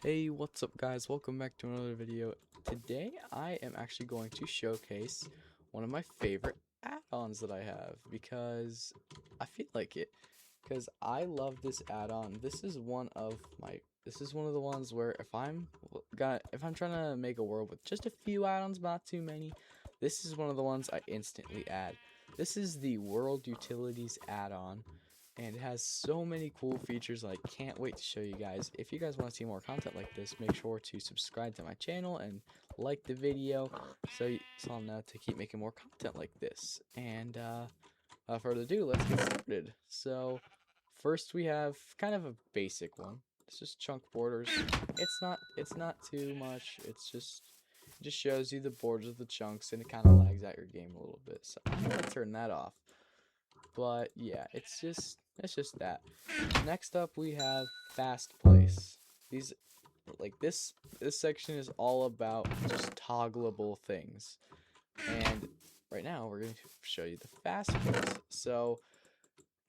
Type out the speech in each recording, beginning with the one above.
Hey, what's up guys? Welcome back to another video. Today I am actually going to showcase one of my favorite add-ons that I have because I feel like it. Because I love this add-on. This is one of the ones where if I'm trying to make a world with just a few add-ons, not too many, this is one of the ones I instantly add. This is the World Utilities add-on. And it has so many cool features I can't wait to show you guys. If you guys want to see more content like this, make sure to subscribe to my channel and like the video so I'll know to keep making more content like this. And without further ado, let's get started. So first we have kind of a basic one. It's just chunk borders. It's not too much. It just shows you the borders of the chunks, and it kind of lags out your game a little bit. So I'm gonna turn that off. But yeah, it's just that. Next up we have fast place. These this section is all about just toggleable things. And right now we're going to show you the fast place. So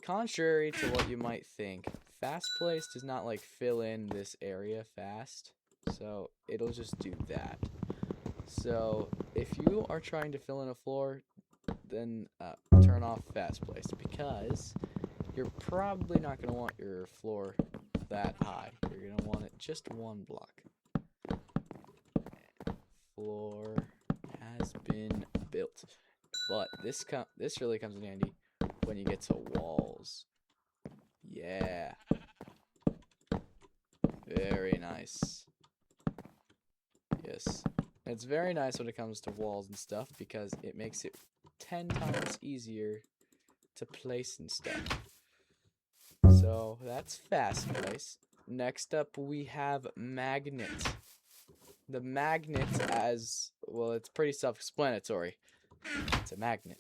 contrary to what you might think, fast place does not like fill in this area fast. So it'll just do that. So if you are trying to fill in a floor, then turn off fast place, because you're probably not going to want your floor that high. You're going to want it just one block. Floor has been built. But this really comes in handy when you get to walls. Yeah. Very nice. Yes. It's very nice when it comes to walls and stuff because it makes it 10 times easier to place and stuff. So that's fast place. Next up we have magnet. The magnet, as well, it's pretty self-explanatory. It's a magnet.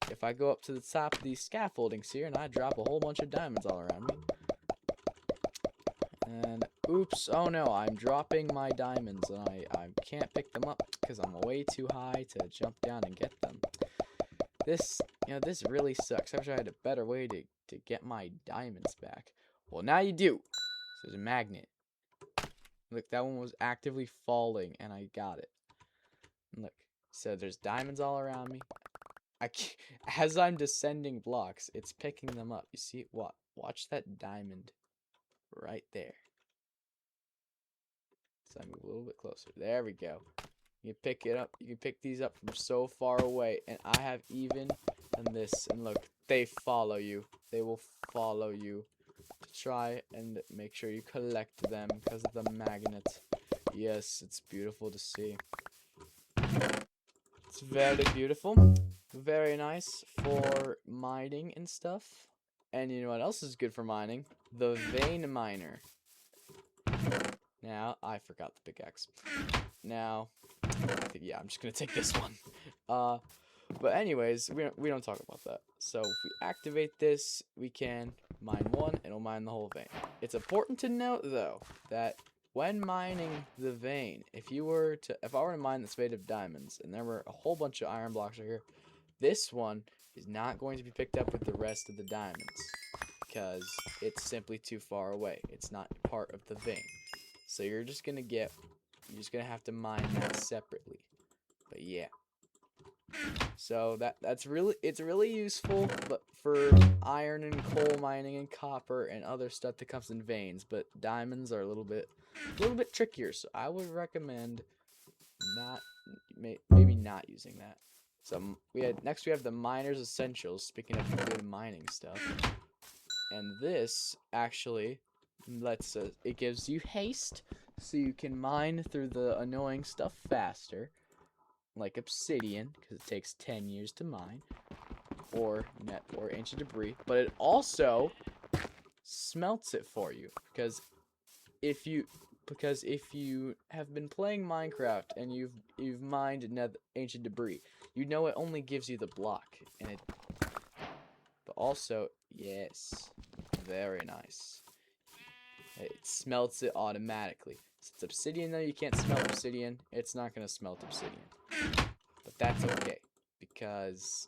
If I go up to the top of these scaffoldings here and I drop a whole bunch of diamonds all around me, and oops, oh no, I'm dropping my diamonds and I can't pick them up because I'm way too high to jump down and get them. This really sucks. I wish I had a better way to get my diamonds back. Well, now you do. So there's a magnet. Look, that one was actively falling, and I got it. And look, so there's diamonds all around me. As I'm descending blocks, it's picking them up. You see what? Watch that diamond right there. So I move a little bit closer. There we go. You can pick it up. You can pick these up from so far away, and I have even done this. And look, they follow you. They will follow you to try and make sure you collect them because of the magnet. Yes, it's beautiful to see. It's very beautiful. Very nice for mining and stuff. And you know what else is good for mining? The vein miner. Now, I forgot the pickaxe. Now, I think, yeah, I'm just gonna take this one. But anyways, we don't talk about that. So if we activate this, we can mine one, and it'll mine the whole vein. It's important to note though that when mining the vein, if I were to mine this vein of diamonds, and there were a whole bunch of iron blocks right here, this one is not going to be picked up with the rest of the diamonds because it's simply too far away. It's not part of the vein. So you're just gonna have to mine that separately. But yeah. So it's really useful, but for iron and coal mining and copper and other stuff that comes in veins. But diamonds are a little bit trickier. So I would recommend maybe not using that. So next we have the miner's essentials. Speaking of good mining stuff, and this actually it gives you haste, so you can mine through the annoying stuff faster, like obsidian, because it takes 10 years to mine, or ancient debris. But it also smelts it for you, because if you have been playing Minecraft and you've mined ancient debris, you know it only gives you the block, but also, yes, very nice. It smelts it automatically. Since it's obsidian though, you can't smelt obsidian. It's not gonna smelt obsidian. But that's okay, because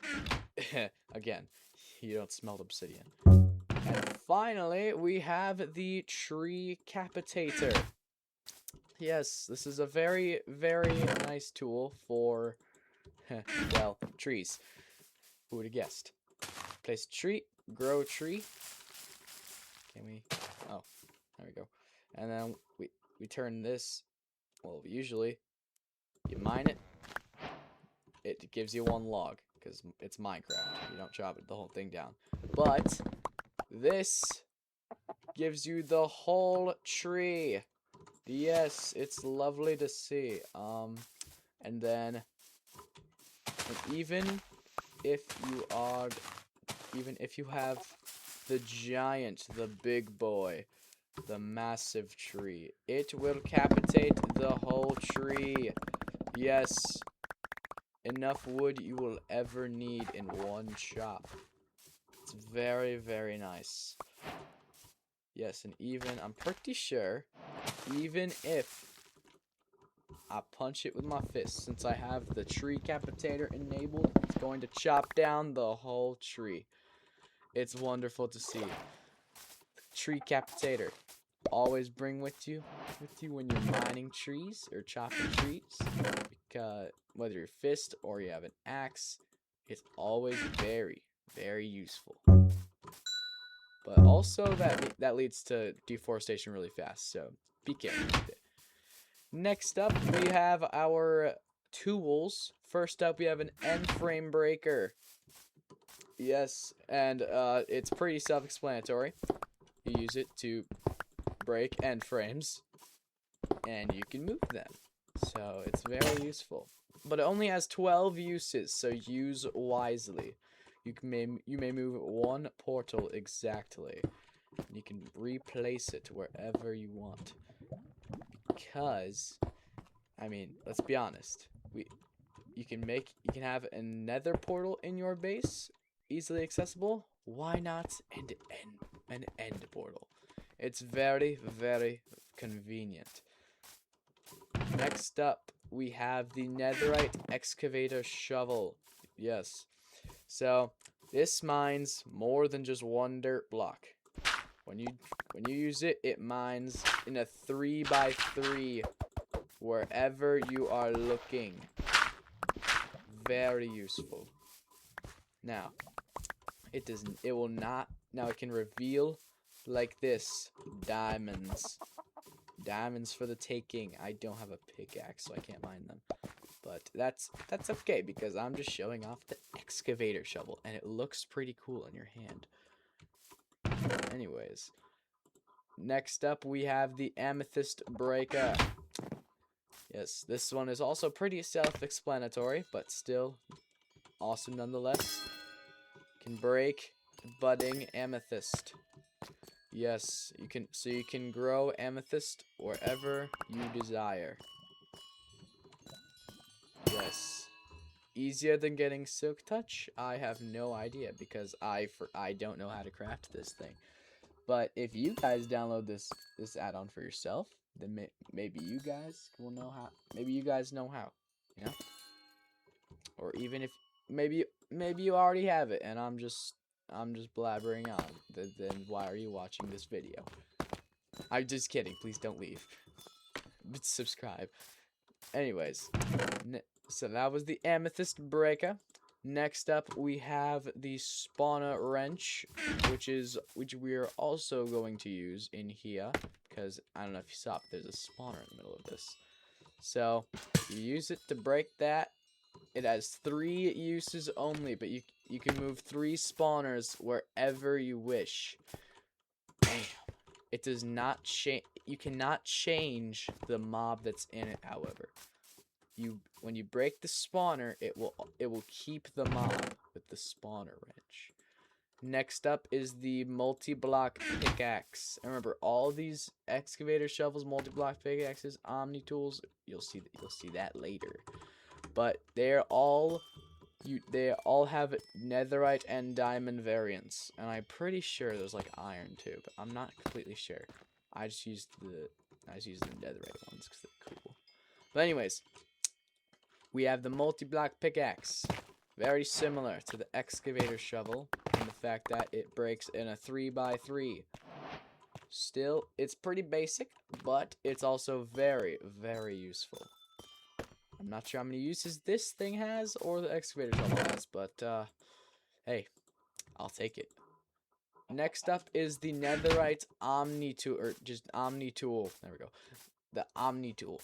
again, you don't smelt obsidian. And finally, we have the tree capitator. Yes, this is a very, very nice tool for, well, trees. Who would have guessed? Place a tree, grow a tree. Can we? Oh, there we go. And then we turn this. Well, usually you mine it. It gives you one log because it's Minecraft. You don't chop the whole thing down. But this gives you the whole tree. Yes, it's lovely to see. And then even if you have the giant, the big boy, the massive tree, it will capitate the whole tree. Yes, enough wood you will ever need in one chop. It's very, very nice. Yes, and even, I'm pretty sure, even if I punch it with my fist, since I have the tree capitator enabled, it's going to chop down the whole tree. It's wonderful to see. Tree capitator. Always bring with you when you're mining trees or chopping trees. Because whether your fist or you have an axe, it's always very, very useful. But also that leads to deforestation really fast, so be careful with it. Next up, we have our tools. First up, we have an end frame breaker. Yes, and it's pretty self-explanatory. You use it to break end frames, and you can move them. So it's very useful. But it only has 12 uses, so use wisely. You may move one portal exactly. You can replace it wherever you want. Because, I mean, let's be honest. You can have a nether portal in your base, easily accessible. Why not an end portal? It's very, very convenient. Next up, we have the netherite excavator shovel. Yes. So, this mines more than just one dirt block. When you use it, it mines in a 3x3 wherever you are looking. Very useful. Now, it can reveal like this, diamonds. Diamonds for the taking. I don't have a pickaxe, so I can't mine them. But that's okay, because I'm just showing off the excavator shovel, and it looks pretty cool in your hand. Anyways, next up we have the amethyst breaker. Yes, this one is also pretty self-explanatory, but still awesome nonetheless. Can break budding amethyst. Yes, you can grow amethyst wherever you desire. Yes. Easier than getting silk touch? I have no idea, because I don't know how to craft this thing. But if you guys download this add-on for yourself, then maybe you guys will know how. Maybe you guys know how, you know? Or even if maybe you already have it and I'm just blabbering on. Then why are you watching this video? I'm just kidding. Please don't leave. But subscribe. Anyways, so that was the amethyst breaker. Next up, we have the spawner wrench, which we are also going to use in here, because I don't know if you saw, but there's a spawner in the middle of this. So you use it to break that. It has 3 uses only, but you can move 3 spawners wherever you wish. Damn. It does not change. You cannot change the mob that's in it, however. When you break the spawner, it will keep the mob with the spawner wrench. Next up is the multi-block pickaxe. And remember, all these excavator shovels, multi-block pickaxes, omni tools, you'll see that later. But they all have netherite and diamond variants, and I'm pretty sure there's like iron too, but I'm not completely sure. I just used the netherite ones because they're cool. But anyways, we have the multi-block pickaxe, very similar to the excavator shovel in the fact that it breaks in a 3x3. Still, it's pretty basic, but it's also very, very useful. I'm not sure how many uses this thing has or the excavator shovel has, but hey, I'll take it. Next up is the Netherite Omni tool, or just Omni tool. There we go. The Omni tool.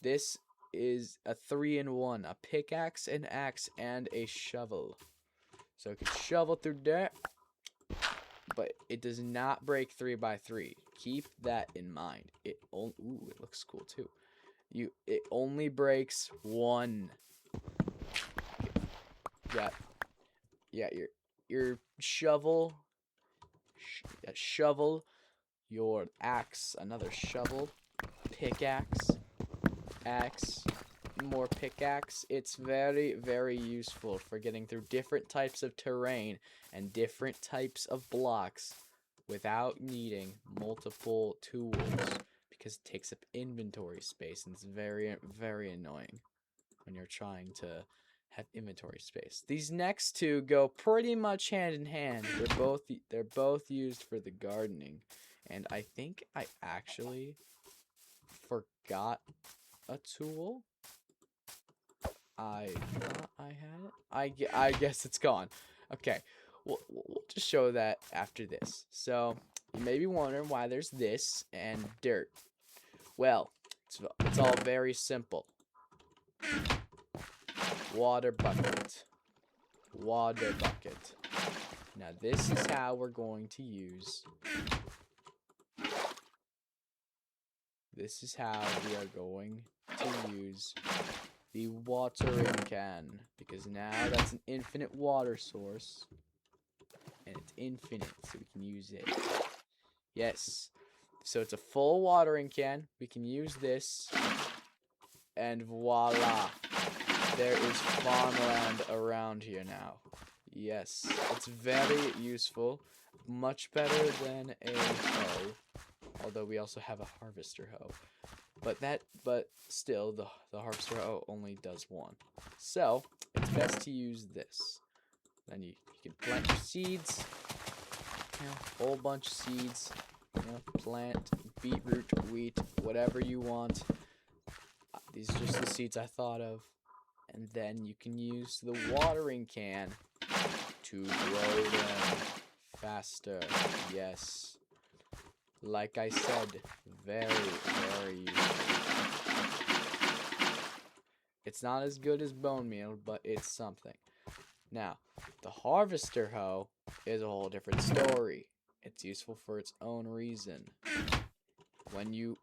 This is a 3-in-1, a pickaxe, an axe, and a shovel. So it can shovel through dirt, but it does not break 3x3. Keep that in mind. Ooh, it looks cool too. It only breaks 1. Yeah, your shovel, your axe, another shovel, pickaxe, axe, more pickaxe. It's very, very useful for getting through different types of terrain and different types of blocks without needing multiple tools, because it takes up inventory space and it's very, very annoying when you're trying to have inventory space. These next two go pretty much hand in hand. They're both used for the gardening, and I think I actually forgot a tool. I thought I had it. I guess it's gone. Okay, we'll just show that after this. So you may be wondering why there's this and dirt. Well, it's all very simple. Water bucket. Water bucket. Now this is how we're going to use. This is how we are going to use the watering can, because now that's an infinite water source, and it's infinite, so we can use it. Yes, so it's a full watering can. We can use this, and voila, there is farmland around here now. Yes, it's very useful, much better than a hoe, although we also have a harvester hoe. But still, the harvester hoe only does 1. So it's best to use this. Then you can plant your seeds. A whole bunch of seeds. Plant beetroot, wheat, whatever you want. These are just the seeds I thought of. And then you can use the watering can to grow them faster. Yes. Like I said, very, very useful. It's not as good as bone meal, but it's something. Now, the harvester hoe is a whole different story. It's useful for its own reason. When you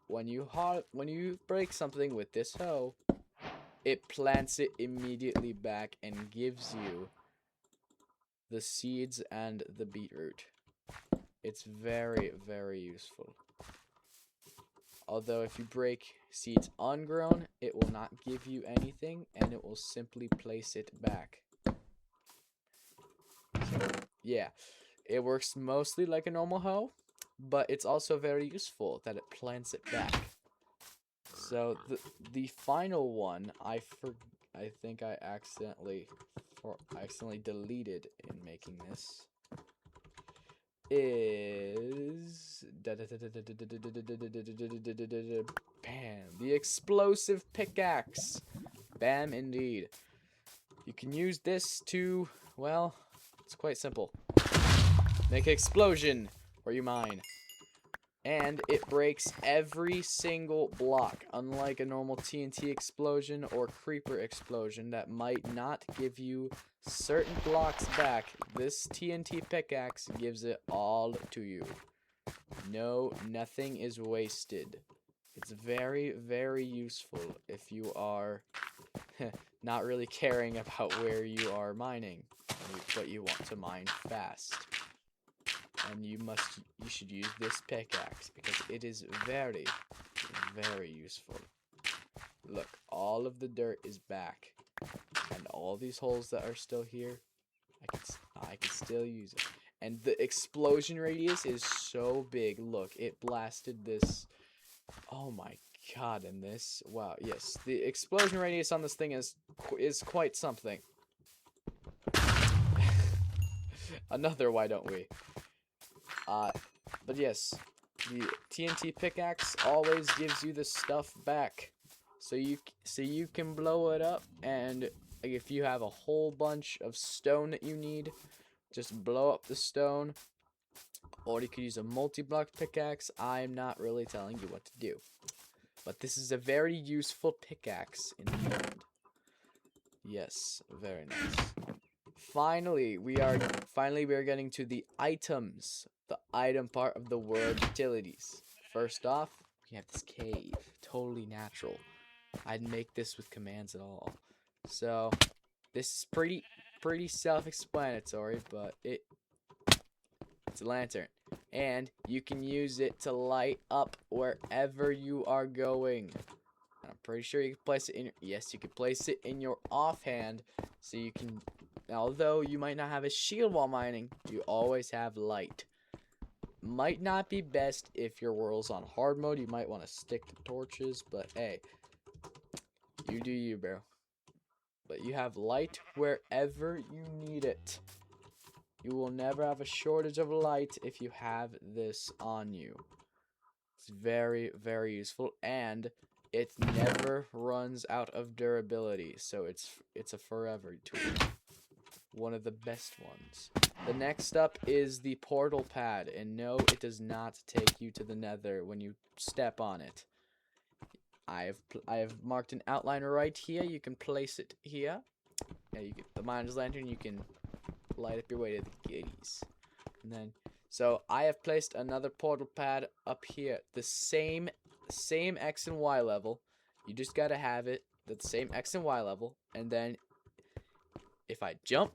break something with this hoe, it plants it immediately back and gives you the seeds and the beetroot. It's very, very useful. Although if you break seeds ungrown, it will not give you anything, and it will simply place it back. So, yeah, it works mostly like a normal hoe, but it's also very useful that it plants it back. So the final one, I think I accidentally deleted in making this, is bam, the explosive pickaxe. Bam, indeed. You can use this to, well, it's quite simple. Make an explosion where you mine. And it breaks every single block, unlike a normal TNT explosion or creeper explosion that might not give you certain blocks back. This TNT pickaxe gives it all to you. No, nothing is wasted. It's very, very useful if you are not really caring about where you are mining, but you want to mine fast. And you should use this pickaxe because it is very, very useful. Look, all of the dirt is back, and all these holes that are still here, I can still use it. And the explosion radius is so big. Look, it blasted this. Oh my god! And this, wow, yes, the explosion radius on this thing is quite something. Another why don't we? But yes, the TNT pickaxe always gives you the stuff back, so you can blow it up, and like, if you have a whole bunch of stone that you need, just blow up the stone, or you could use a multi-block pickaxe. I'm not really telling you what to do, but this is a very useful pickaxe in the end. Yes, very nice. Finally, we are getting to the items, the item part of the world utilities. First off, we have this cave, totally natural. I'd make this with commands at all. So, this is pretty self-explanatory, but it's a lantern, and you can use it to light up wherever you are going. I'm pretty sure you can place it in yes, you can place it in your offhand, so you can, although you might not have a shield while mining, you always have light. Might not be best if your world's on hard mode. You might want to stick to torches, but hey, you do you, bro. But you have light wherever you need it. You will never have a shortage of light if you have this on you. It's very, very useful, and it never runs out of durability, so it's a forever tool. One of the best ones. The next up is the portal pad, and no, it does not take you to the nether when you step on it. I have marked an outline right here. You can place it here. Yeah, you get the miner's lantern. You can light up your way to the goodies. And then, so I have placed another portal pad up here. The same X and Y level. You just gotta have it the same X and Y level. And then, if I jump,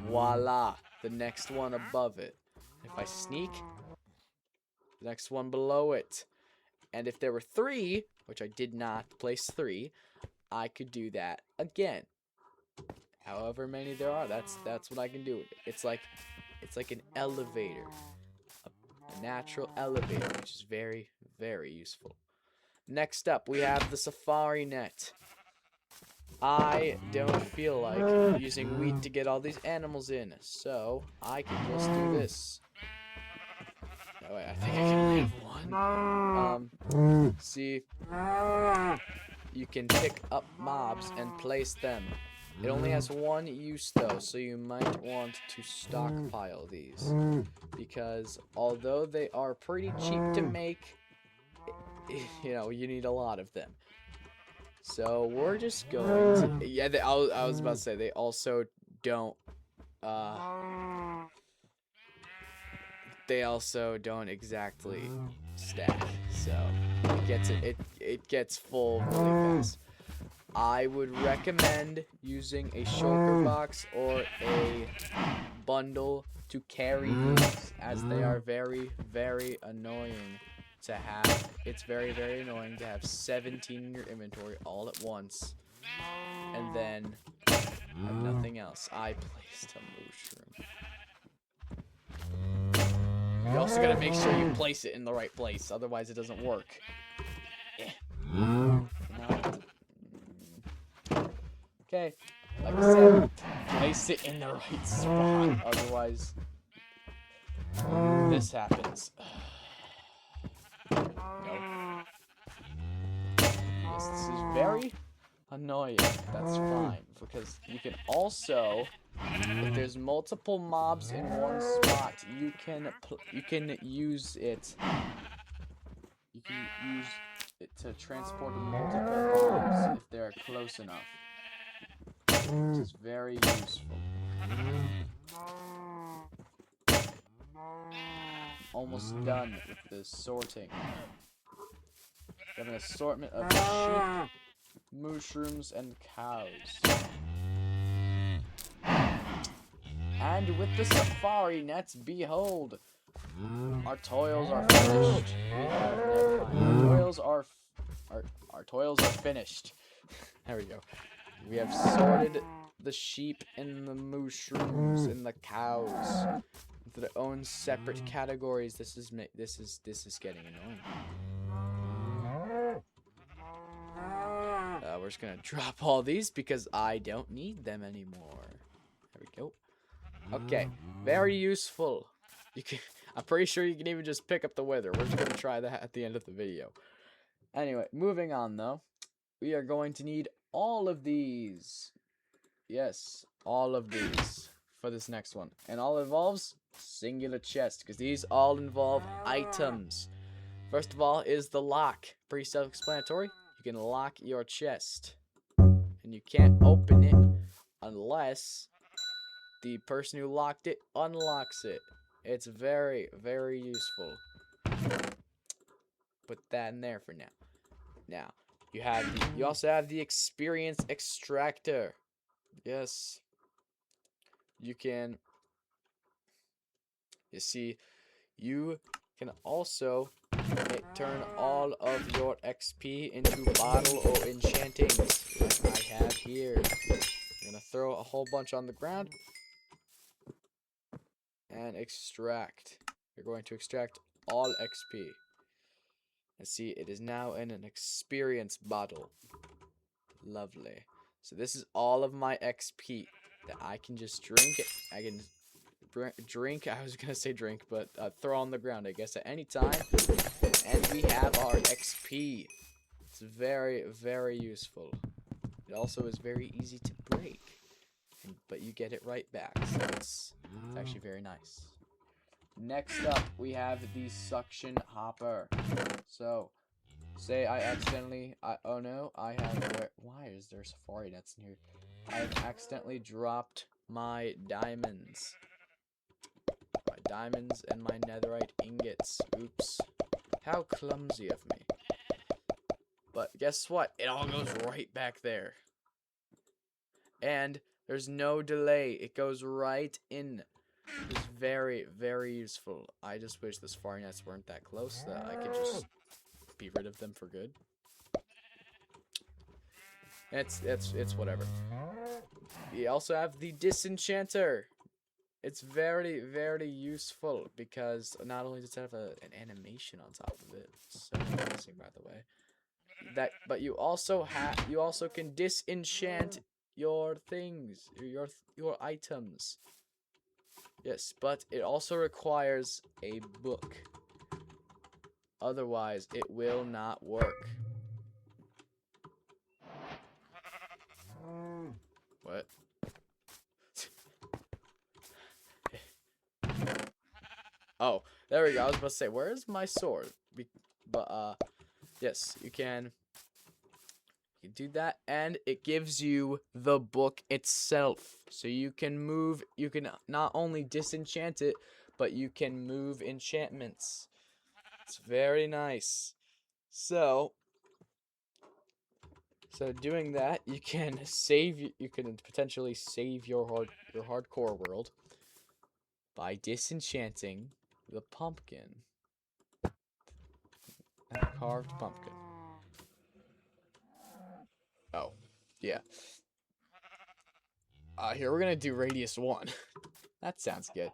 voila, the next one above it. If I sneak, the next one below it. And if there were 3, which I did not place 3, I could do that again. However many there are, that's what I can do with it. It's like an elevator, a natural elevator, which is very, very useful. Next up, we have the safari net. I don't feel like using wheat to get all these animals in, so I can just do this. Oh wait, I think I can only have one. See, you can pick up mobs and place them. It only has one use though, so you might want to stockpile these, because although they are pretty cheap to make, you know, you need a lot of them. So we're just going to, yeah, I was about to say, they also don't, exactly stack, so it gets full really fast. I would recommend using a shulker box or a bundle to carry these, as they are very, very annoying to have. It's very, very annoying to have 17 in your inventory all at once, and then have nothing else. I placed a mushroom. You also gotta make sure you place it in the right place, otherwise it doesn't work. Okay, like I said, place it in the right spot, otherwise this happens. No. Yes, this is very annoying. That's fine, because you can also, if there's multiple mobs in one spot, you can use it. You can use it to transport multiple mobs if they're close enough, which is very useful. Almost done with the sorting. We have an assortment of sheep, mushrooms, and cows. And with the safari nets, behold, our toils are finished. Our toils are finished. There we go. We have sorted the sheep and the mushrooms and the cows into their own separate categories. This is getting annoying. We're just gonna drop all these because I don't need them anymore. There we go. Okay, very useful. You can, I'm pretty sure you can even just pick up the wither. We're just gonna try that at the end of the video. Anyway, moving on though. We are going to need all of these. Yes, all of these for this next one. And all involves singular chest, because these all involve items. First of all is the lock. Pretty self-explanatory. You can lock your chest. And you can't open it unless the person who locked it unlocks it. It's very, very useful. Put that in there for now. Now, you also have the experience extractor. Yes. You can, you see, you can also turn all of your XP into bottle or enchantings, like I have here. I'm gonna throw a whole bunch on the ground and extract. You're going to extract all XP. And see, it is now in an experience bottle. Lovely. So this is all of my XP that I can just drink. I can drink, I was gonna say drink, but throw on the ground, I guess, at any time. And we have our XP. It's very, very useful. It also is very easy to break, but you get it right back, so it's actually very nice. Next up, we have the suction hopper. So, say I accidentally, oh no, I have, why is there safari nets in here? I've accidentally dropped my diamonds. My diamonds and my netherite ingots. Oops. How clumsy of me. But guess what? It all goes right back there. And there's no delay. It goes right in. It's very, very useful. I just wish the safari nets weren't that close, that I could just be rid of them for good. It's whatever. We also have the disenchanter. It's very, very useful because not only does it have an animation on top of it, so amazing, by the way. But you also can disenchant your things, your items. Yes, but it also requires a book. Otherwise, it will not work. What? Oh, there we go. I was about to say, where is my sword? Yes, you can do that, and it gives you the book itself. So you can not only disenchant it, but you can move enchantments. It's very nice. So doing that, you can potentially save your hardcore world by disenchanting the pumpkin. That carved pumpkin. Oh, yeah. Here we're gonna do radius 1. That sounds good.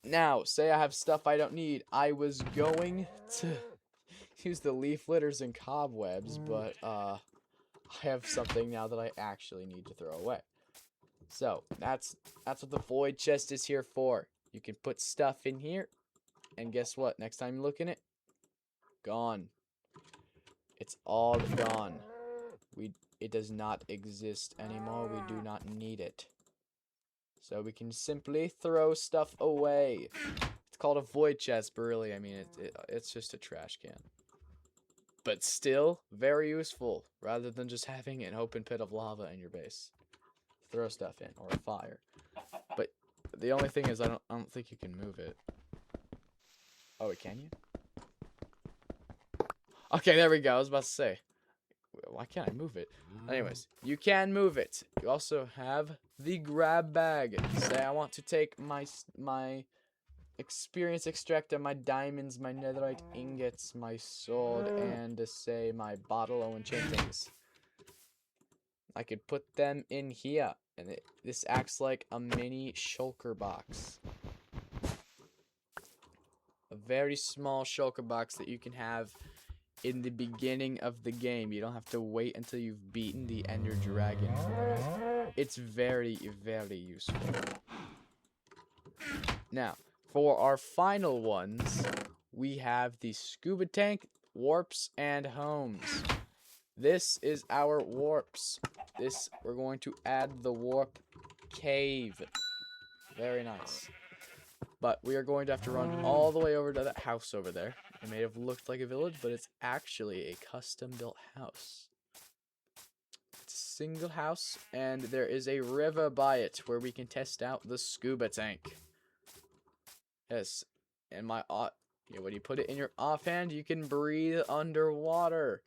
Now, say I have stuff I don't need. I was going to use the leaf litters and cobwebs, but I have something now that I actually need to throw away. So that's what the void chest is here for. You can put stuff in here, and guess what? Next time you look in it, gone. It's all gone. It does not exist anymore. We do not need it. So we can simply throw stuff away. It's called a void chest, but really, I mean, it's just a trash can. But still, very useful, rather than just having an open pit of lava in your base. Throw stuff in, or a fire. But the only thing is, I don't think you can move it. Oh, wait, can you? Okay, there we go. I was about to say, why can't I move it? Anyways, you can move it. You also have the grab bag. Say I want to take my experience extractor, my diamonds, my netherite ingots, my sword, and say my bottle of enchantings. I could put them in here, and this acts like a mini shulker box. A very small shulker box that you can have in the beginning of the game. You don't have to wait until you've beaten the Ender Dragon for it. It's very, very useful. Now, for our final ones, we have the scuba tank, warps, and homes. This is our warps. We're going to add the warp cave. Very nice. But we are going to have to run all the way over to that house over there. It may have looked like a village, but it's actually a custom-built house. It's a single house, and there is a river by it where we can test out the scuba tank. Yes, and when you put it in your offhand, you can breathe underwater.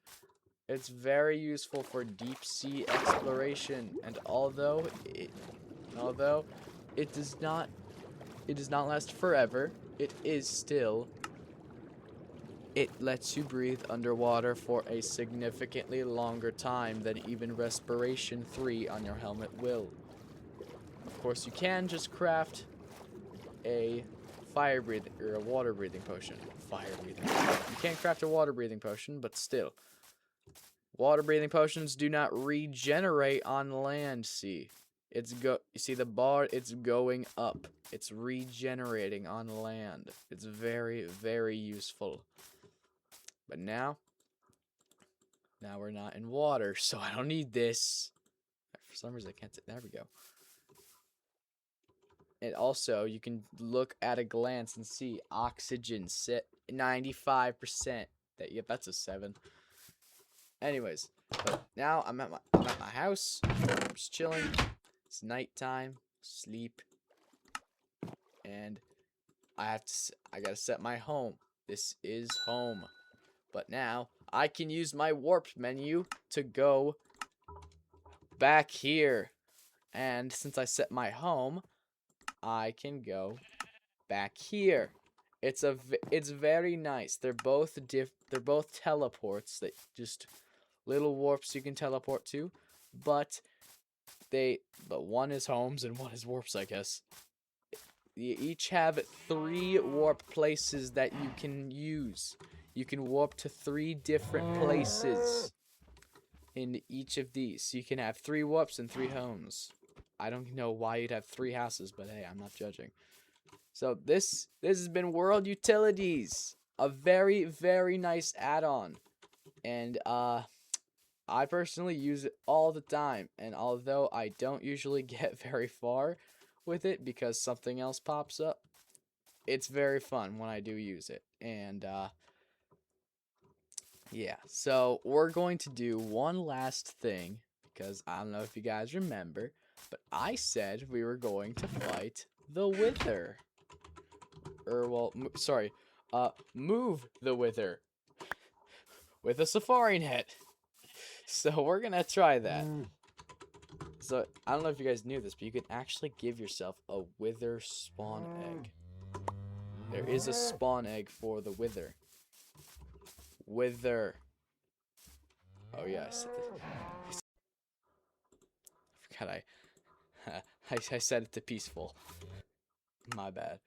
It's very useful for deep sea exploration, and although it does not last forever, it lets you breathe underwater for a significantly longer time than even respiration 3 on your helmet will. Of course, you can just craft a water breathing potion. You can't craft a water breathing potion, but still. Water breathing potions do not regenerate on land, see. You see the bar, it's going up. It's regenerating on land. It's very, very useful. But now we're not in water, so I don't need this. For some reason I can't there we go. And also, you can look at a glance and see oxygen set 95%. That's a 7. Anyways, but now I'm at my house. I'm just chilling. It's nighttime. Sleep. And I gotta set my home. This is home. But now I can use my warp menu to go back here. And since I set my home, I can go back here. It's very nice. They're both teleports that just little warps you can teleport to, but one is homes and one is warps, I guess. You each have 3 warp places that you can use. You can warp to 3 different places in each of these. So you can have 3 warps and 3 homes. I don't know why you'd have 3 houses, but hey, I'm not judging. So this has been World Utilities, a very, very nice add-on, and I personally use it all the time. And although I don't usually get very far with it because something else pops up, it's very fun when I do use it. And yeah, so we're going to do one last thing because I don't know if you guys remember, but I said we were going to fight the Wither. Move the Wither with a safari net. So we're gonna try that. So I don't know if you guys knew this, but you can actually give yourself a Wither spawn egg. There is a spawn egg for the Wither. Wither. Oh yeah, I said this. I forgot I said it to peaceful. My bad.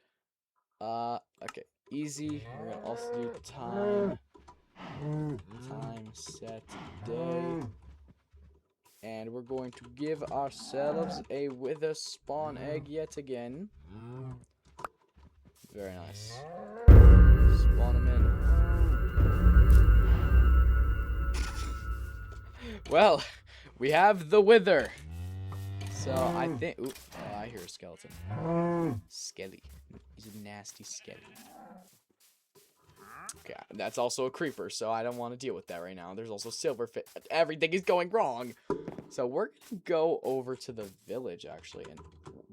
Okay. Easy. We're gonna also do time set day. And we're going to give ourselves a Wither spawn egg yet again. Very nice. Spawn them in. Well, we have the Wither. So I think... Ooh, I hear a skeleton. Skelly. He's a nasty skelly. Okay, that's also a creeper, so I don't want to deal with that right now. There's also silverfish. Everything is going wrong. So we're going to go over to the village, actually.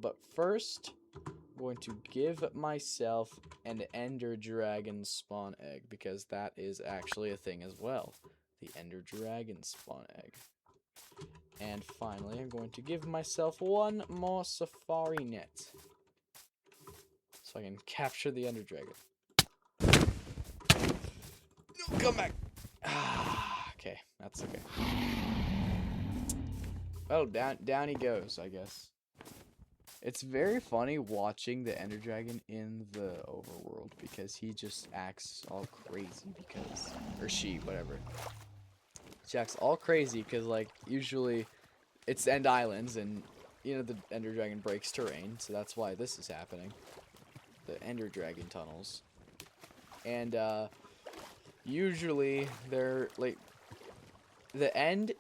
But first, I'm going to give myself an ender dragon spawn egg, because that is actually a thing as well. The ender dragon spawn egg. And finally, I'm going to give myself one more safari net, so I can capture the ender dragon. No, come back! Okay, that's okay. Well, down he goes, I guess. It's very funny watching the ender dragon in the overworld, because he just acts all crazy or she, whatever. She acts all crazy because, like, usually it's End Islands, and, you know, the ender dragon breaks terrain, so that's why this is happening. the Ender Dragon tunnels. And usually they're like the main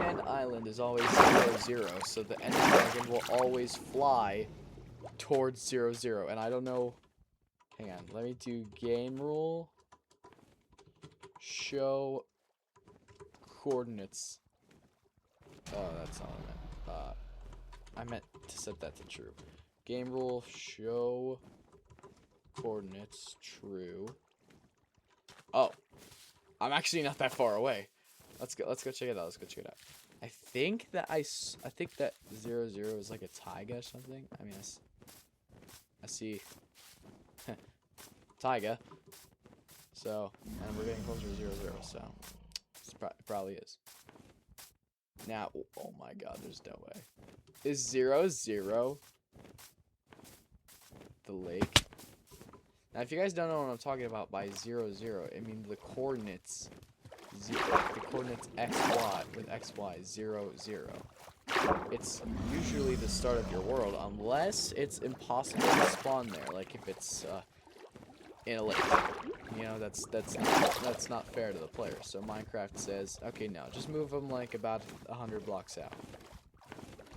end island is always 0-0, so the Ender Dragon will always fly towards 0-0. And I don't know. Hang on, let me do game rule. Show coordinates. Oh, that's not what I meant. I meant to set that to true. Game rule, show coordinates true. Oh, I'm actually not that far away. Let's go check it out. Let's go check it out. I think that 0-0 is like a taiga or something. I mean, I see taiga. So, and we're getting closer to 0-0, so it probably is. Now, oh my god, there's no way. Is 0-0 the lake? Now, if you guys don't know what I'm talking about by 0-0, I mean the coordinates, the coordinates xy with xy 0-0. It's usually the start of your world, unless it's impossible to spawn there. Like if it's in a lake, you know, that's not fair to the player. So Minecraft says, okay, no, just move them like about 100 blocks out.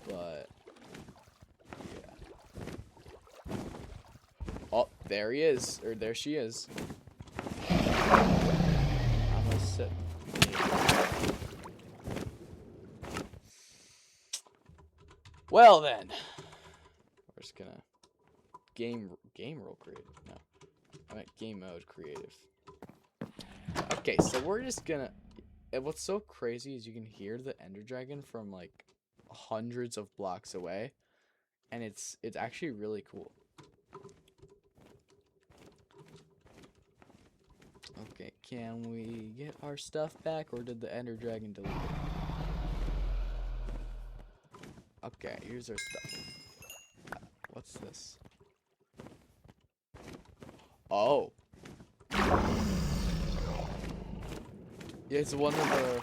But yeah. Oh, there he is, or there she is. I'm gonna sit. Well then, we're just gonna game rule creative. No, I meant game mode creative. Okay, so we're just gonna. And what's so crazy is you can hear the Ender Dragon from like hundreds of blocks away, and it's actually really cool. Okay, can we get our stuff back, or did the Ender Dragon delete it? Okay, here's our stuff. What's this? Oh. Yeah, it's one of the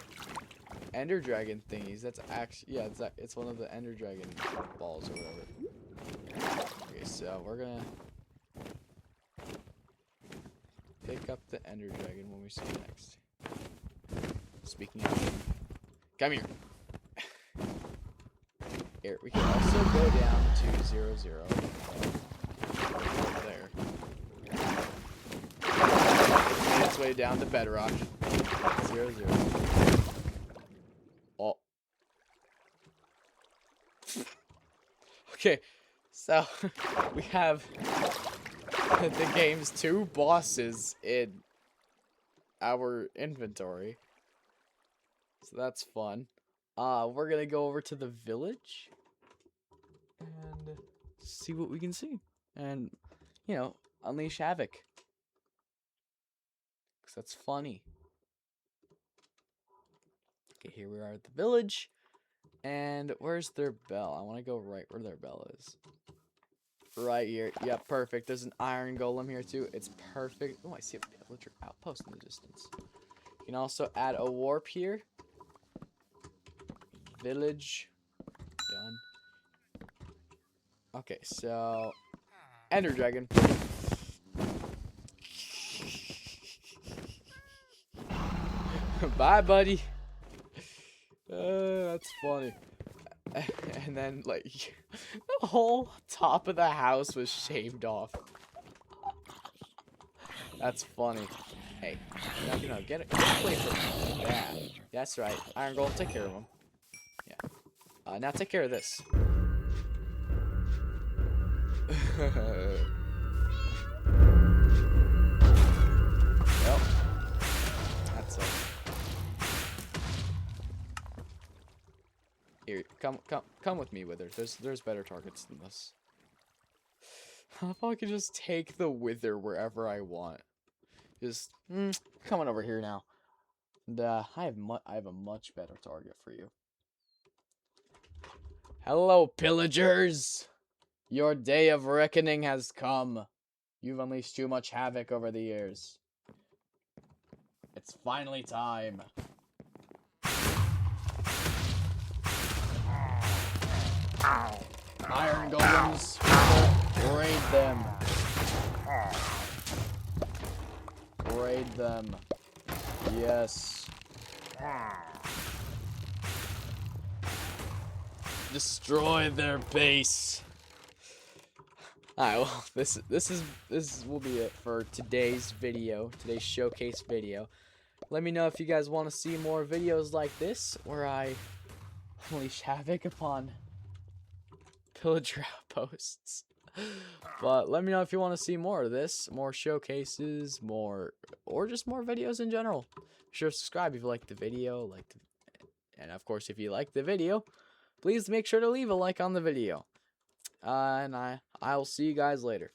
Ender Dragon thingies. That's actually, yeah, it's one of the Ender Dragon balls or whatever. Okay, so we're gonna pick up the Ender Dragon when we see it next. Speaking of, come here. Here, we can also go down to 0-0. Over there. It's made its way down to bedrock. 0-0. Oh. Okay, so we have the game's 2 bosses in our inventory. So that's fun. We're gonna go over to the village and see what we can see. And, you know, unleash havoc. Because that's funny. Okay, here we are at the village. And where's their bell? I want to go right where their bell is. Right here. Yep, perfect. There's an iron golem here too. It's perfect. Oh, I see a villager outpost in the distance. You can also add a warp here. Village. Done. Okay, so Ender Dragon. Bye, buddy. That's funny. And then, like, the whole top of the house was shaved off. That's funny. Hey, no, get it away from me. Yeah, that's right. Iron Golem, take care of him. Yeah. Now take care of this. Well, that's it. Here, come with me, Wither. There's better targets than this. How if I could just take the Wither wherever I want? Just coming over here now. And I have a much better target for you. Hello, pillagers! Your day of reckoning has come. You've unleashed too much havoc over the years. It's finally time. Iron golems, raid them. Raid them. Yes. Destroy their base. Alright, well, this will be it for today's video, today's showcase video. Let me know if you guys want to see more videos like this, where I unleash havoc upon pillager outposts. But let me know if you want to see more of this, more showcases, or just more videos in general. Be sure to subscribe if you like the video, and of course, if you like the video, please make sure to leave a like on the video. And I'll see you guys later.